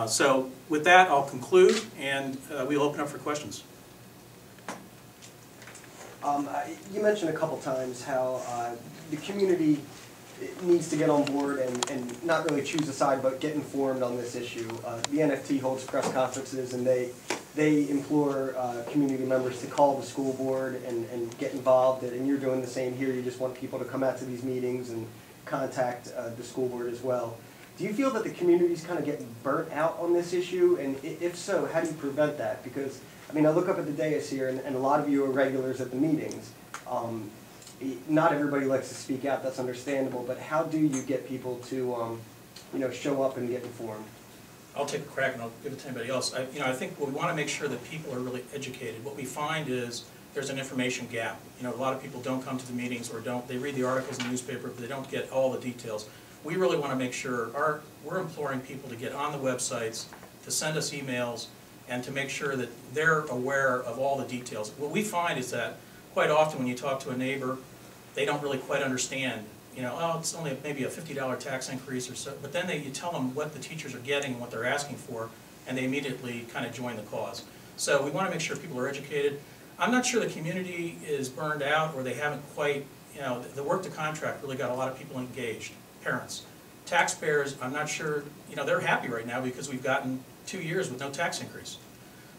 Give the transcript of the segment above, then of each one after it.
So with that, I'll conclude, and we'll open up for questions. You mentioned a couple times how the community needs to get on board and not really choose a side, but get informed on this issue. The NFT holds press conferences, and they implore community members to call the school board and get involved. And you're doing the same here. You just want people to come out to these meetings and contact the school board as well. Do you feel that the community's kind of getting burnt out on this issue? And if so, how do you prevent that? Because, I mean, I look up at the dais here, and a lot of you are regulars at the meetings. Not everybody likes to speak out, that's understandable, but how do you get people to, show up and get informed? I'll take a crack and I'll give it to anybody else. I think we want to make sure that people are really educated. What we find is there's an information gap. A lot of people don't come to the meetings or they read the articles in the newspaper, but they don't get all the details. We really want to make sure we're imploring people to get on the websites, to send us emails, and to make sure that they're aware of all the details. What we find is that quite often when you talk to a neighbor, they don't really quite understand. Oh, it's only maybe a $50 tax increase or so, but then you tell them what the teachers are getting and what they're asking for, and they immediately kind of join the cause. So we want to make sure people are educated. I'm not sure the community is burned out or they haven't quite, the work to contract really got a lot of people engaged. Parents. Taxpayers, I'm not sure, they're happy right now because we've gotten 2 years with no tax increase.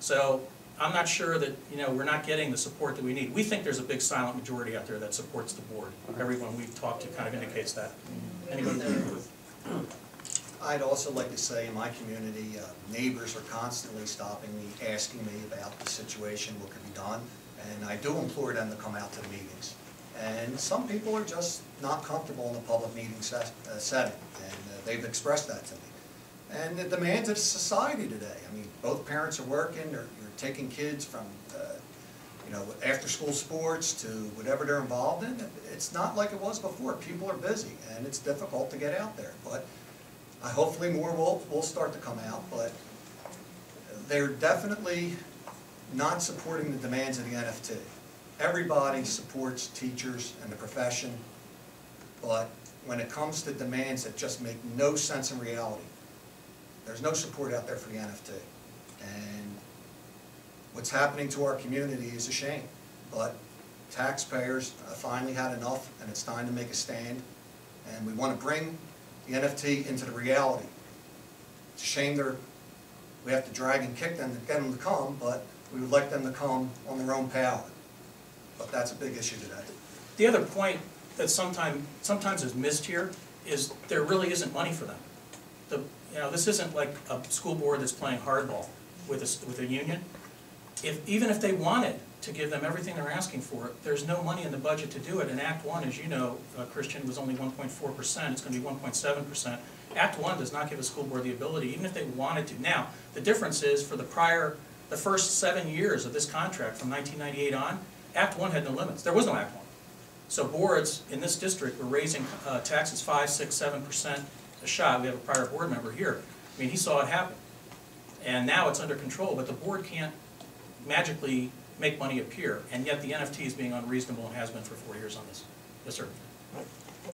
So I'm not sure that, we're not getting the support that we need. We think there's a big silent majority out there that supports the board. Everyone we've talked to kind of indicates that. Anybody? I'd also like to say in my community, neighbors are constantly stopping me, asking me about the situation, what can be done, and I do implore them to come out to the meetings. And some people are just not comfortable in a public meeting setting, and they've expressed that to me. And the demands of society today, I mean, both parents are working, you're taking kids from, after-school sports to whatever they're involved in. It's not like it was before. People are busy, and it's difficult to get out there. But hopefully more will start to come out, but they're definitely not supporting the demands of the NFT. Everybody supports teachers and the profession, but when it comes to demands that just make no sense in reality, there's no support out there for the NFT. And what's happening to our community is a shame. But taxpayers finally had enough, and it's time to make a stand. And we want to bring the NFT into the reality. It's a shame we have to drag and kick them to get them to come, but we would like them to come on their own power. But that's a big issue today. The other point that sometimes is missed here is there really isn't money for them. This isn't like a school board that's playing hardball with a union. Even if they wanted to give them everything they're asking for, there's no money in the budget to do it. And Act 1, as you know, Christian, was only 1.4%. It's going to be 1.7%. Act 1 does not give a school board the ability, even if they wanted to. Now, the difference is for the first 7 years of this contract from 1998 on, Act 1 had no limits. There was no Act 1. So boards in this district were raising taxes 5, 6, 7% a shot. We have a prior board member here. I mean, he saw it happen. And now it's under control, but the board can't magically make money appear. And yet the NFT is being unreasonable and has been for 4 years on this. Yes, sir.